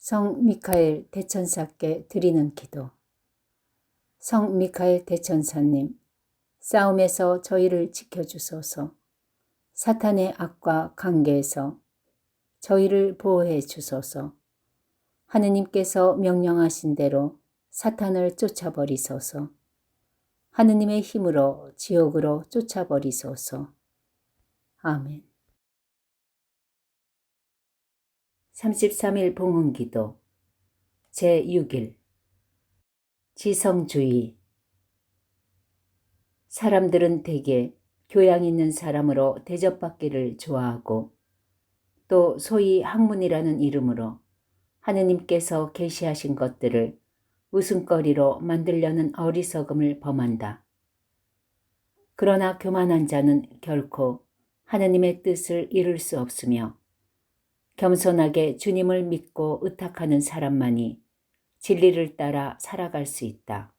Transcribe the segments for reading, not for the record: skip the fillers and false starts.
성 미카엘 대천사께 드리는 기도. 성 미카엘 대천사님, 싸움에서 저희를 지켜주소서. 사탄의 악과 관계에서 저희를 보호해 주소서. 하느님께서 명령하신 대로 사탄을 쫓아버리소서. 하느님의 힘으로 지옥으로 쫓아버리소서. 아멘. 33일 봉헌기도 제6일 지성주의. 사람들은 대개 교양 있는 사람으로 대접받기를 좋아하고 또 소위 학문이라는 이름으로 하느님께서 계시하신 것들을 웃음거리로 만들려는 어리석음을 범한다. 그러나 교만한 자는 결코 하느님의 뜻을 이룰 수 없으며 겸손하게 주님을 믿고 의탁하는 사람만이 진리를 따라 살아갈 수 있다.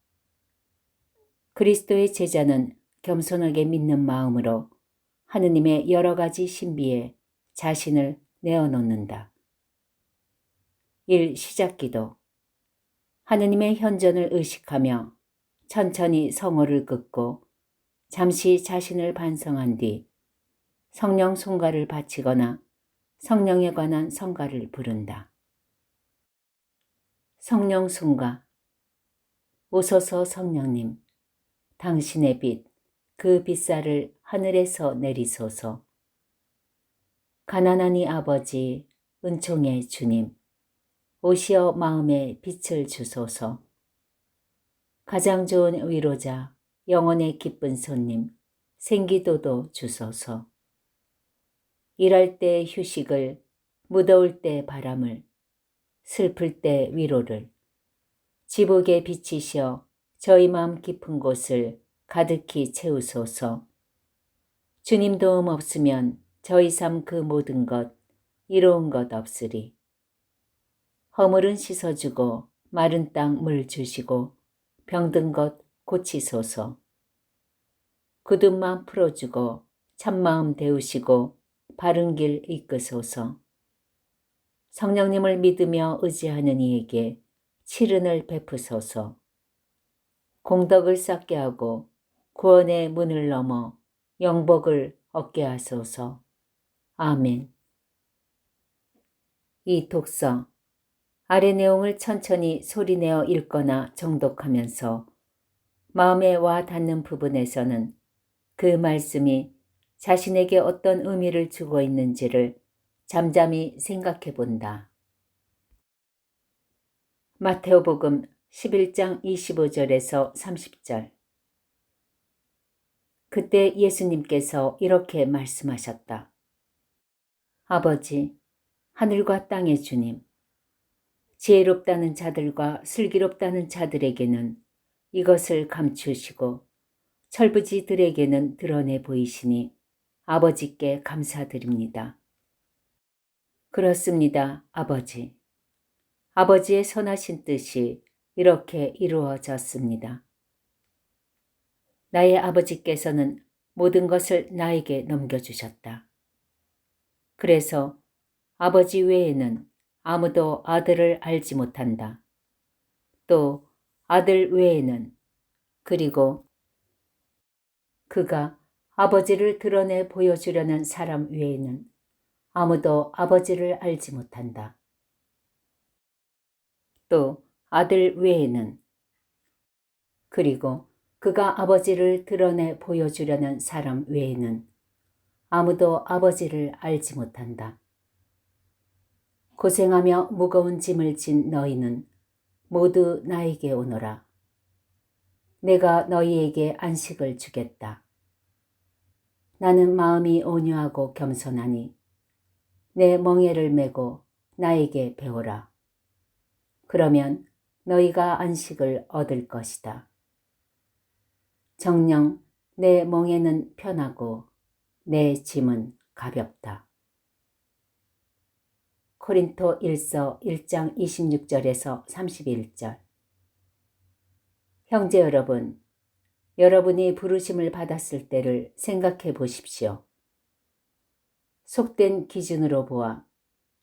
그리스도의 제자는 겸손하게 믿는 마음으로 하느님의 여러 가지 신비에 자신을 내어놓는다. 1. 시작기도. 하느님의 현존을 의식하며 천천히 성호를 긋고 잠시 자신을 반성한 뒤 성령 송가를 바치거나 성령에 관한 성가를 부른다. 성령 송가. 오소서 성령님, 당신의 빛, 그 빛살을 하늘에서 내리소서. 가난하니 아버지, 은총의 주님, 오시어 마음에 빛을 주소서. 가장 좋은 위로자, 영혼의 기쁜 손님, 생기도도 주소서. 일할 때 휴식을, 무더울 때 바람을, 슬플 때 위로를, 지복에 비치셔 저희 마음 깊은 곳을 가득히 채우소서. 주님 도움 없으면 저희 삶 그 모든 것, 이로운 것 없으리. 허물은 씻어주고 마른 땅 물 주시고 병든 것 고치소서. 굳은 마음 풀어주고 참마음 데우시고 바른 길 이끄소서. 성령님을 믿으며 의지하는 이에게 칠은을 베푸소서. 공덕을 쌓게 하고 구원의 문을 넘어 영복을 얻게 하소서. 아멘. 이 독서. 아래 내용을 천천히 소리내어 읽거나 정독하면서 마음에 와 닿는 부분에서는 그 말씀이 자신에게 어떤 의미를 주고 있는지를 잠잠히 생각해 본다. 마테오복음 11장 25절에서 30절. 그때 예수님께서 이렇게 말씀하셨다. 아버지, 하늘과 땅의 주님, 지혜롭다는 자들과 슬기롭다는 자들에게는 이것을 감추시고 철부지들에게는 드러내 보이시니 아버지께 감사드립니다. 그렇습니다, 아버지. 아버지의 선하신 뜻이 이렇게 이루어졌습니다. 나의 아버지께서는 모든 것을 나에게 넘겨주셨다. 그래서 아버지 외에는 아무도 아들을 알지 못한다. 또 아들 외에는, 그리고 그가 아버지를 드러내 보여주려는 사람 외에는 아무도 아버지를 알지 못한다. 또 아들 외에는, 그리고 그가 아버지를 드러내 보여주려는 사람 외에는 아무도 아버지를 알지 못한다. 고생하며 무거운 짐을 진 너희는 모두 나에게 오너라. 내가 너희에게 안식을 주겠다. 나는 마음이 온유하고 겸손하니 내 멍에를 메고 나에게 배우라. 그러면 너희가 안식을 얻을 것이다. 정녕 내 멍에는 편하고 내 짐은 가볍다. 코린토 1서 1장 26절에서 31절. 형제 여러분, 여러분이 부르심을 받았을 때를 생각해 보십시오. 속된 기준으로 보아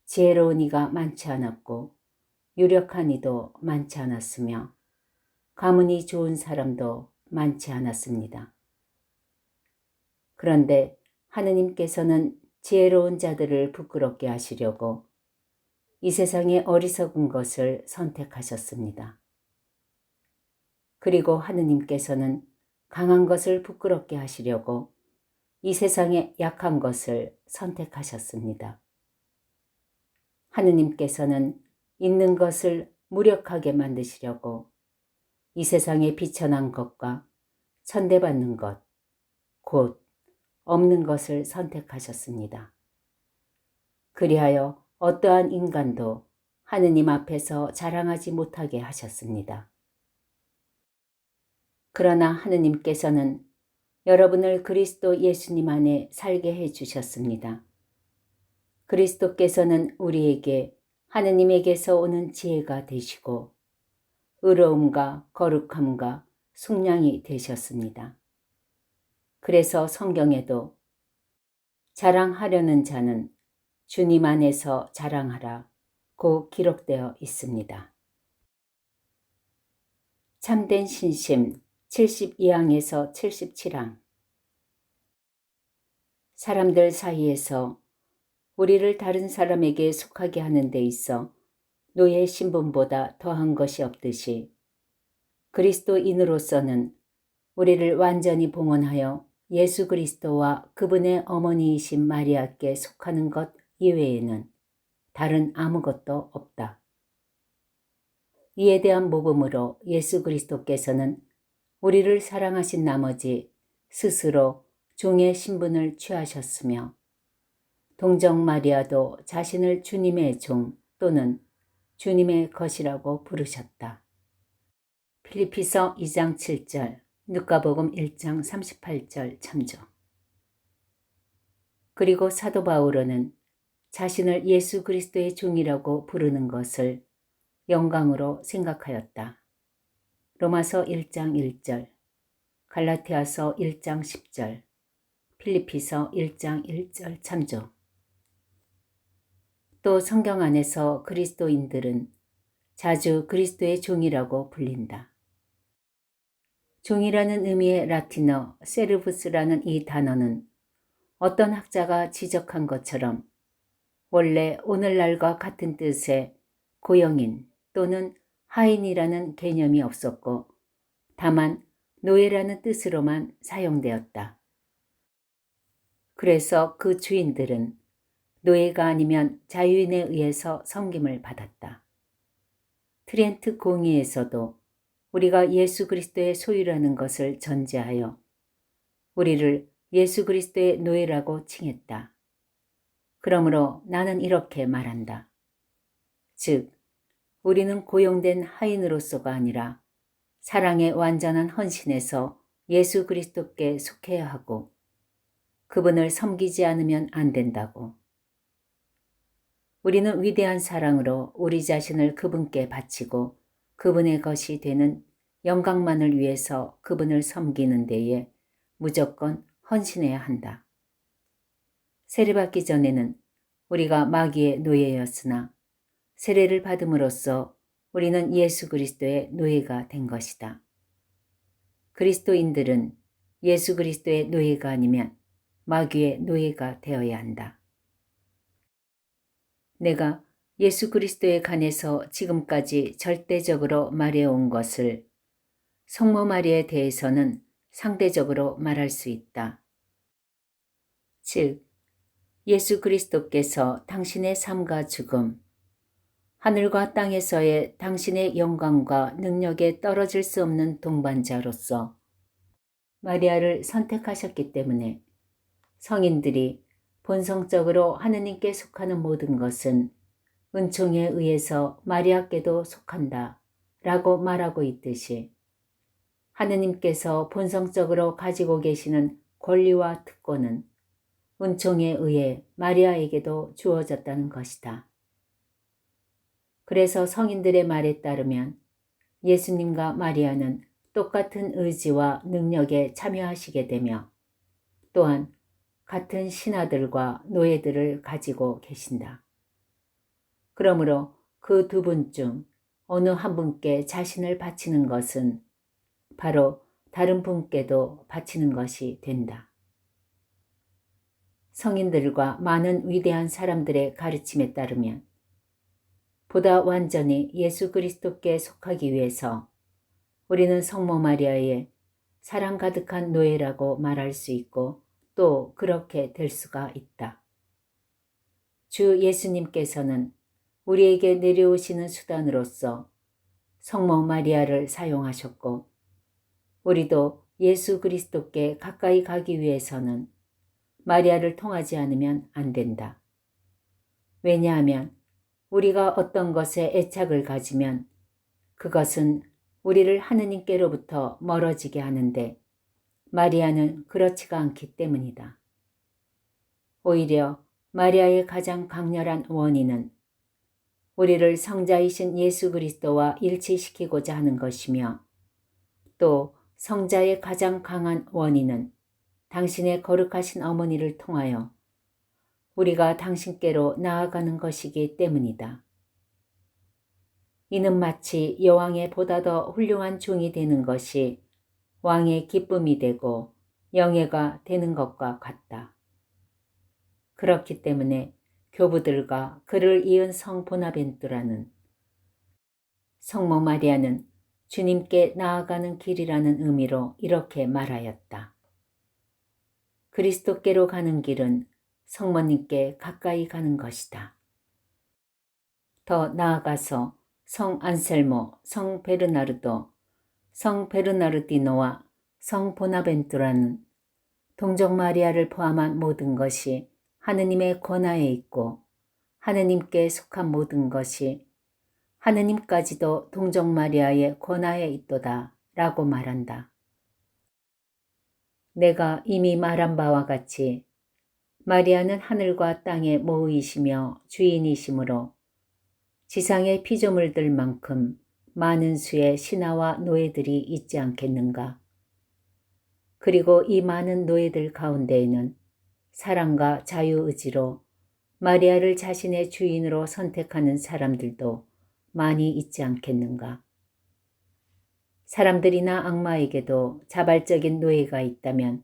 지혜로운 이가 많지 않았고 유력한 이도 많지 않았으며 가문이 좋은 사람도 많지 않았습니다. 그런데 하느님께서는 지혜로운 자들을 부끄럽게 하시려고 이 세상의 어리석은 것을 선택하셨습니다. 그리고 하느님께서는 강한 것을 부끄럽게 하시려고 이 세상의 약한 것을 선택하셨습니다. 하느님께서는 있는 것을 무력하게 만드시려고 이 세상에 비천한 것과 천대받는 것, 곧 없는 것을 선택하셨습니다. 그리하여 어떠한 인간도 하느님 앞에서 자랑하지 못하게 하셨습니다. 그러나 하느님께서는 여러분을 그리스도 예수님 안에 살게 해 주셨습니다. 그리스도께서는 우리에게 하느님에게서 오는 지혜가 되시고 의로움과 거룩함과 숙량이 되셨습니다. 그래서 성경에도 자랑하려는 자는 주님 안에서 자랑하라고 기록되어 있습니다. 참된 신심 72항에서 77항. 사람들 사이에서 우리를 다른 사람에게 속하게 하는 데 있어 노예 신분보다 더한 것이 없듯이 그리스도인으로서는 우리를 완전히 봉헌하여 예수 그리스도와 그분의 어머니이신 마리아께 속하는 것 이외에는 다른 아무것도 없다. 이에 대한 모범으로 예수 그리스도께서는 우리를 사랑하신 나머지 스스로 종의 신분을 취하셨으며 동정 마리아도 자신을 주님의 종 또는 주님의 것이라고 부르셨다. 필리피서 2장 7절, 누가복음 1장 38절 참조. 그리고 사도 바울은 자신을 예수 그리스도의 종이라고 부르는 것을 영광으로 생각하였다. 로마서 1장 1절, 갈라티아서 1장 10절, 필리피서 1장 1절 참조. 또 성경 안에서 그리스도인들은 자주 그리스도의 종이라고 불린다. 종이라는 의미의 라틴어 세르부스라는 이 단어는 어떤 학자가 지적한 것처럼 원래 오늘날과 같은 뜻의 고용인 또는 하인이라는 개념이 없었고 다만 노예라는 뜻으로만 사용되었다. 그래서 그 주인들은 노예가 아니면 자유인에 의해서 섬김을 받았다. 트렌트 공의에서도 우리가 예수 그리스도의 소유라는 것을 전제하여 우리를 예수 그리스도의 노예라고 칭했다. 그러므로 나는 이렇게 말한다. 즉, 우리는 고용된 하인으로서가 아니라 사랑의 완전한 헌신에서 예수 그리스도께 속해야 하고 그분을 섬기지 않으면 안 된다고. 우리는 위대한 사랑으로 우리 자신을 그분께 바치고 그분의 것이 되는 영광만을 위해서 그분을 섬기는 데에 무조건 헌신해야 한다. 세례받기 전에는 우리가 마귀의 노예였으나 세례를 받음으로써 우리는 예수 그리스도의 노예가 된 것이다. 그리스도인들은 예수 그리스도의 노예가 아니면 마귀의 노예가 되어야 한다. 내가 예수 그리스도에 관해서 지금까지 절대적으로 말해온 것을 성모 마리아에 대해서는 상대적으로 말할 수 있다. 즉, 예수 그리스도께서 당신의 삶과 죽음, 하늘과 땅에서의 당신의 영광과 능력에 떨어질 수 없는 동반자로서 마리아를 선택하셨기 때문에 성인들이 본성적으로 하느님께 속하는 모든 것은 은총에 의해서 마리아께도 속한다 라고 말하고 있듯이 하느님께서 본성적으로 가지고 계시는 권리와 특권은 은총에 의해 마리아에게도 주어졌다는 것이다. 그래서 성인들의 말에 따르면 예수님과 마리아는 똑같은 의지와 능력에 참여하시게 되며 또한 같은 신하들과 노예들을 가지고 계신다. 그러므로 그 두 분 중 어느 한 분께 자신을 바치는 것은 바로 다른 분께도 바치는 것이 된다. 성인들과 많은 위대한 사람들의 가르침에 따르면 보다 완전히 예수 그리스도께 속하기 위해서 우리는 성모 마리아의 사랑 가득한 노예라고 말할 수 있고 또 그렇게 될 수가 있다. 주 예수님께서는 우리에게 내려오시는 수단으로서 성모 마리아를 사용하셨고 우리도 예수 그리스도께 가까이 가기 위해서는 마리아를 통하지 않으면 안 된다. 왜냐하면 우리가 어떤 것에 애착을 가지면 그것은 우리를 하느님께로부터 멀어지게 하는데 마리아는 그렇지가 않기 때문이다. 오히려 마리아의 가장 강렬한 원인은 우리를 성자이신 예수 그리스도와 일치시키고자 하는 것이며 또 성자의 가장 강한 원인은 당신의 거룩하신 어머니를 통하여 우리가 당신께로 나아가는 것이기 때문이다. 이는 마치 여왕의 보다 더 훌륭한 종이 되는 것이 왕의 기쁨이 되고 영예가 되는 것과 같다. 그렇기 때문에 교부들과 그를 이은 성 보나벤투라는 성모 마리아는 주님께 나아가는 길이라는 의미로 이렇게 말하였다. 그리스도께로 가는 길은 성모님께 가까이 가는 것이다. 더 나아가서 성 안셀모, 성 베르나르도, 성 베르나르디노와 성 보나벤투라는 동정 마리아를 포함한 모든 것이 하느님의 권하에 있고 하느님께 속한 모든 것이 하느님까지도 동정 마리아의 권하에 있도다 라고 말한다. 내가 이미 말한 바와 같이 마리아는 하늘과 땅의 모의이시며 주인이시므로 지상의 피조물들 만큼 많은 수의 신하와 노예들이 있지 않겠는가. 그리고 이 많은 노예들 가운데에는 사랑과 자유의지로 마리아를 자신의 주인으로 선택하는 사람들도 많이 있지 않겠는가. 사람들이나 악마에게도 자발적인 노예가 있다면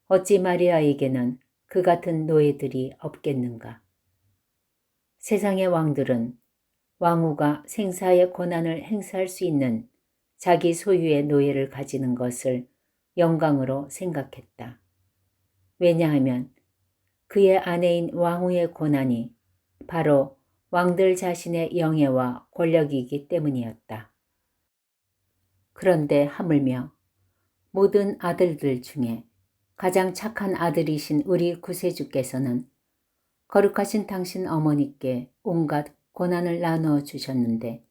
어찌 마리아에게는 그 같은 노예들이 없겠는가. 세상의 왕들은 왕후가 생사의 권한을 행사할 수 있는 자기 소유의 노예를 가지는 것을 영광으로 생각했다. 왜냐하면 그의 아내인 왕후의 권한이 바로 왕들 자신의 영예와 권력이기 때문이었다. 그런데 하물며 모든 아들들 중에 가장 착한 아들이신 우리 구세주께서는 거룩하신 당신 어머니께 온갖 고난을 나누어 주셨는데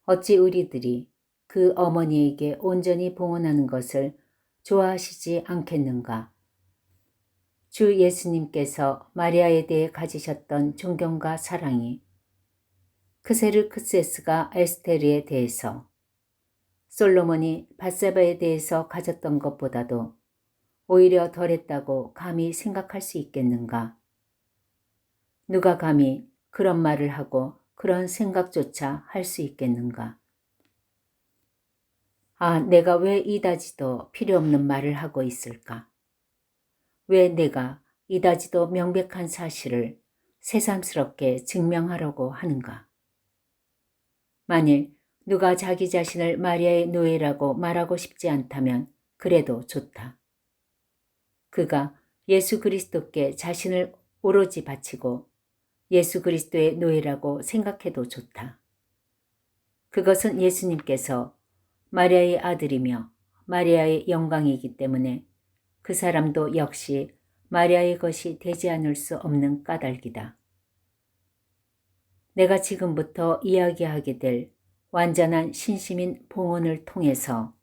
어찌 우리들이 그 어머니에게 온전히 봉헌하는 것을 좋아하시지 않겠는가. 주 예수님께서 마리아에 대해 가지셨던 존경과 사랑이 크세르크세스가 에스테르에 대해서 솔로몬이 밧세바에 대해서 가졌던 것보다도 오히려 덜했다고 감히 생각할 수 있겠는가. 누가 감히 그런 말을 하고 그런 생각조차 할 수 있겠는가. 아, 내가 왜 이다지도 필요 없는 말을 하고 있을까? 왜 내가 이다지도 명백한 사실을 새삼스럽게 증명하려고 하는가? 만일 누가 자기 자신을 마리아의 노예라고 말하고 싶지 않다면 그래도 좋다. 그가 예수 그리스도께 자신을 오로지 바치고 예수 그리스도의 노예라고 생각해도 좋다. 그것은 예수님께서 마리아의 아들이며 마리아의 영광이기 때문에 그 사람도 역시 마리아의 것이 되지 않을 수 없는 까닭이다. 내가 지금부터 이야기하게 될 완전한 신심인 봉헌을 통해서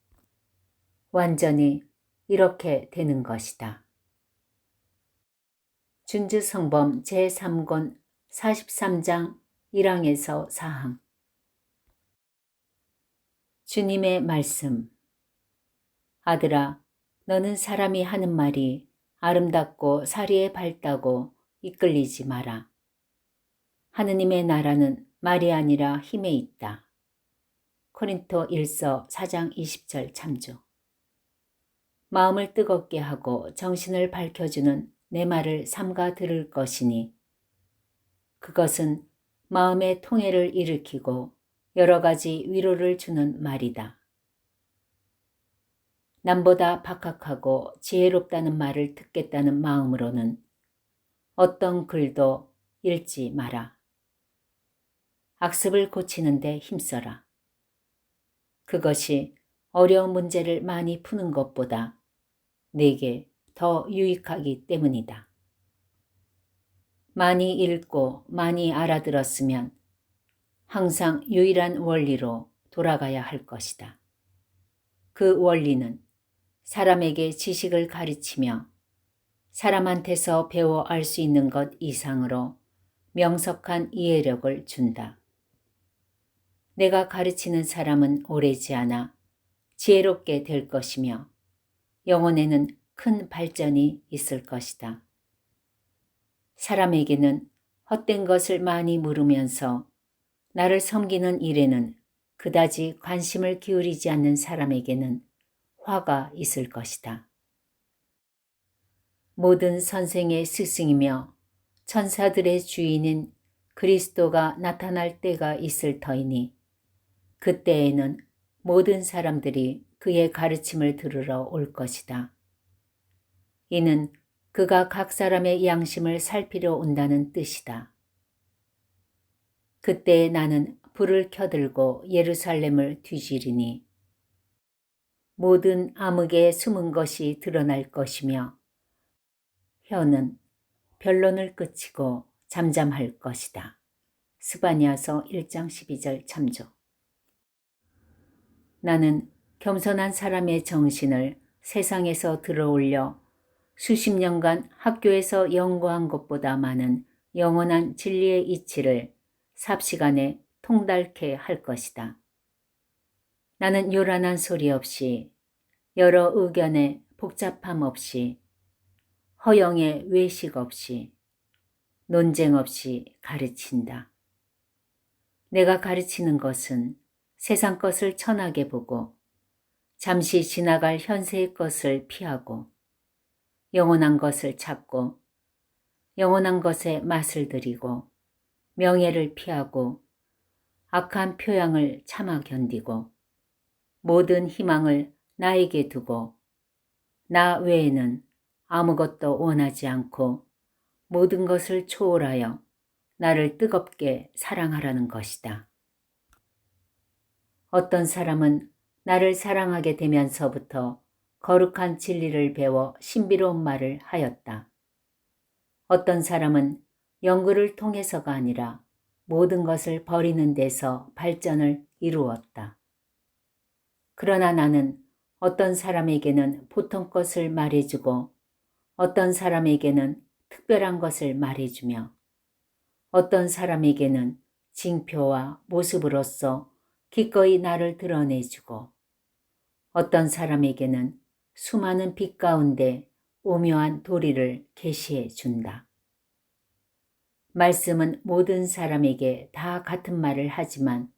완전히 이렇게 되는 것이다. 준주성범 제3권 43장 1항에서 4항. 주님의 말씀. 아들아, 너는 사람이 하는 말이 아름답고 사리에 밝다고 이끌리지 마라. 하느님의 나라는 말이 아니라 힘에 있다. 코린토 1서 4장 20절 참조. 마음을 뜨겁게 하고 정신을 밝혀주는 내 말을 삼가 들을 것이니 그것은 마음의 통해를 일으키고 여러 가지 위로를 주는 말이다. 남보다 박학하고 지혜롭다는 말을 듣겠다는 마음으로는 어떤 글도 읽지 마라. 악습을 고치는데 힘써라. 그것이 어려운 문제를 많이 푸는 것보다 내게 더 유익하기 때문이다. 많이 읽고 많이 알아들었으면 항상 유일한 원리로 돌아가야 할 것이다. 그 원리는 사람에게 지식을 가르치며 사람한테서 배워 알 수 있는 것 이상으로 명석한 이해력을 준다. 내가 가르치는 사람은 오래지 않아 지혜롭게 될 것이며 영혼에는 큰 발전이 있을 것이다. 사람에게는 헛된 것을 많이 물으면서 나를 섬기는 일에는 그다지 관심을 기울이지 않는 사람에게는 화가 있을 것이다. 모든 선생의 스승이며 천사들의 주인인 그리스도가 나타날 때가 있을 터이니 그때에는 모든 사람들이 그의 가르침을 들으러 올 것이다. 이는 그가 각 사람의 양심을 살피려 온다는 뜻이다. 그때 나는 불을 켜들고 예루살렘을 뒤지리니 모든 암흑에 숨은 것이 드러날 것이며 혀는 변론을 그치고 잠잠할 것이다. 스바냐서 1장 12절 참조. 나는 겸손한 사람의 정신을 세상에서 들어올려 수십 년간 학교에서 연구한 것보다 많은 영원한 진리의 이치를 삽시간에 통달케 할 것이다. 나는 요란한 소리 없이 여러 의견의 복잡함 없이 허영의 외식 없이 논쟁 없이 가르친다. 내가 가르치는 것은 세상 것을 천하게 보고 잠시 지나갈 현세의 것을 피하고 영원한 것을 찾고 영원한 것에 맛을 들이고 명예를 피하고 악한 표양을 참아 견디고 모든 희망을 나에게 두고 나 외에는 아무것도 원하지 않고 모든 것을 초월하여 나를 뜨겁게 사랑하라는 것이다. 어떤 사람은 나를 사랑하게 되면서부터 거룩한 진리를 배워 신비로운 말을 하였다. 어떤 사람은 연구를 통해서가 아니라 모든 것을 버리는 데서 발전을 이루었다. 그러나 나는 어떤 사람에게는 보통 것을 말해주고 어떤 사람에게는 특별한 것을 말해주며 어떤 사람에게는 징표와 모습으로서 기꺼이 나를 드러내주고 어떤 사람에게는 수많은 빛 가운데 오묘한 도리를 계시해 준다. 말씀은 모든 사람에게 다 같은 말을 하지만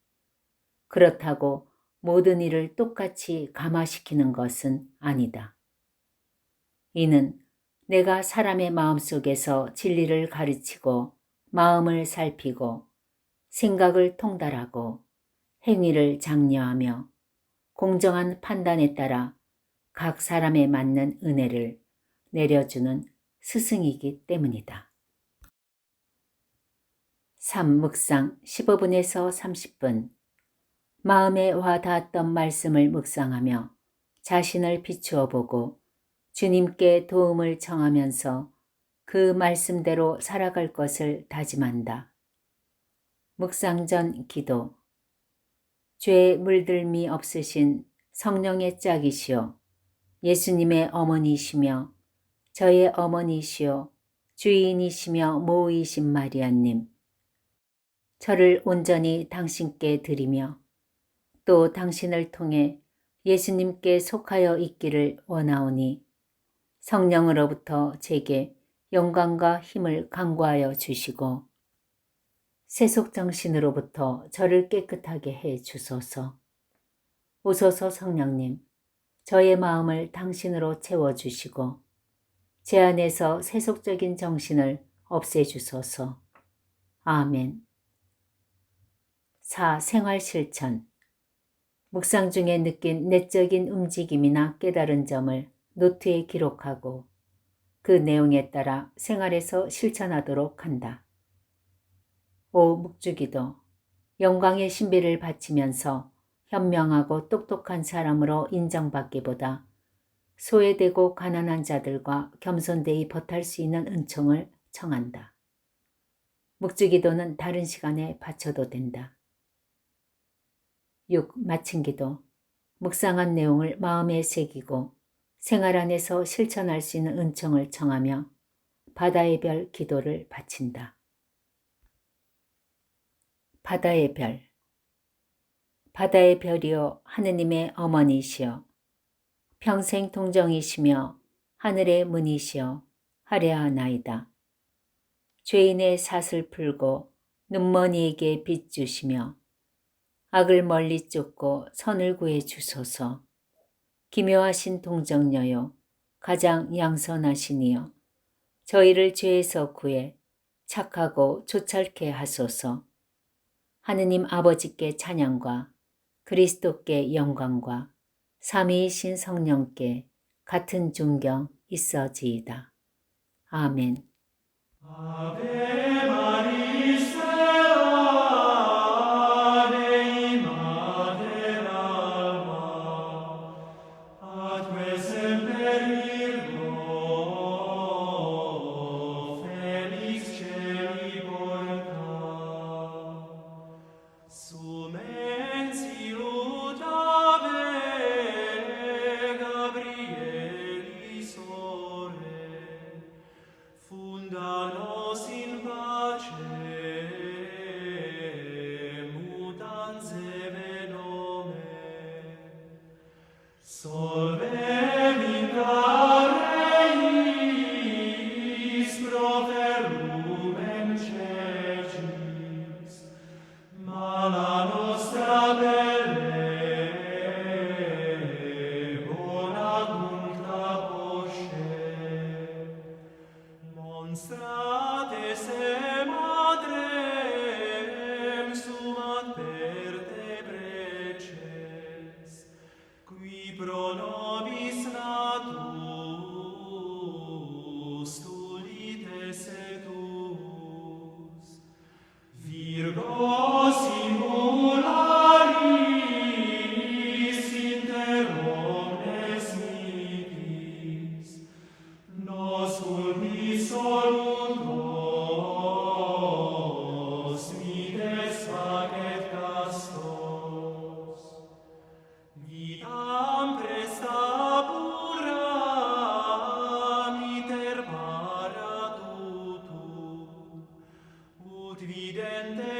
그렇다고 모든 일을 똑같이 감화시키는 것은 아니다. 이는 내가 사람의 마음속에서 진리를 가르치고 마음을 살피고 생각을 통달하고 행위를 장려하며 공정한 판단에 따라 각 사람에 맞는 은혜를 내려주는 스승이기 때문이다. 3. 묵상 15분에서 30분. 마음에 와 닿았던 말씀을 묵상하며 자신을 비추어 보고 주님께 도움을 청하면서 그 말씀대로 살아갈 것을 다짐한다. 묵상 전 기도. 죄에 물들미 없으신 성령의 짝이시오 예수님의 어머니시며 저의 어머니시오 주인이시며 모이신 마리아님, 저를 온전히 당신께 드리며 또 당신을 통해 예수님께 속하여 있기를 원하오니 성령으로부터 제게 영광과 힘을 간구하여 주시고 세속정신으로부터 저를 깨끗하게 해 주소서. 오소서 성령님, 저의 마음을 당신으로 채워주시고 제 안에서 세속적인 정신을 없애주소서. 아멘. 4. 생활실천. 묵상 중에 느낀 내적인 움직임이나 깨달은 점을 노트에 기록하고 그 내용에 따라 생활에서 실천하도록 한다. 5. 묵주기도. 영광의 신비를 바치면서 현명하고 똑똑한 사람으로 인정받기보다 소외되고 가난한 자들과 겸손되이 버탈 수 있는 은총을 청한다. 묵주기도는 다른 시간에 바쳐도 된다. 6. 마침기도. 묵상한 내용을 마음에 새기고 생활 안에서 실천할 수 있는 은총을 청하며 바다의 별 기도를 바친다. 바다의 별. 바다의 별이여 하느님의 어머니시여 평생 동정이시며 하늘의 문이시여 하려하나이다. 죄인의 삿을 풀고 눈머니에게 빛 주시며 악을 멀리 쫓고 선을 구해 주소서. 기묘하신 동정녀여 가장 양선하시니여 저희를 죄에서 구해 착하고 조찰케 하소서. 하느님 아버지께 찬양과 그리스도께 영광과 삼위이신 성령께 같은 존경 있어지이다. 아멘. Ave Maris Dei Mater Alba, atque semper Virgo, felix celi porta, sumen silut Ave Gabrieli sore, funda nos in pace, mutans eve nomen. Solve vindare is proferumem cecis, mala nostra pelle bona cuncta posce. Monstrate se madrem sumat per te preces, qui pro nobis natus tulites et tuus. Virgo singularis inter omnes mitis, nos culmis solutos, mites facet castos. Vitam presta pura, miter para tutum, ut vidente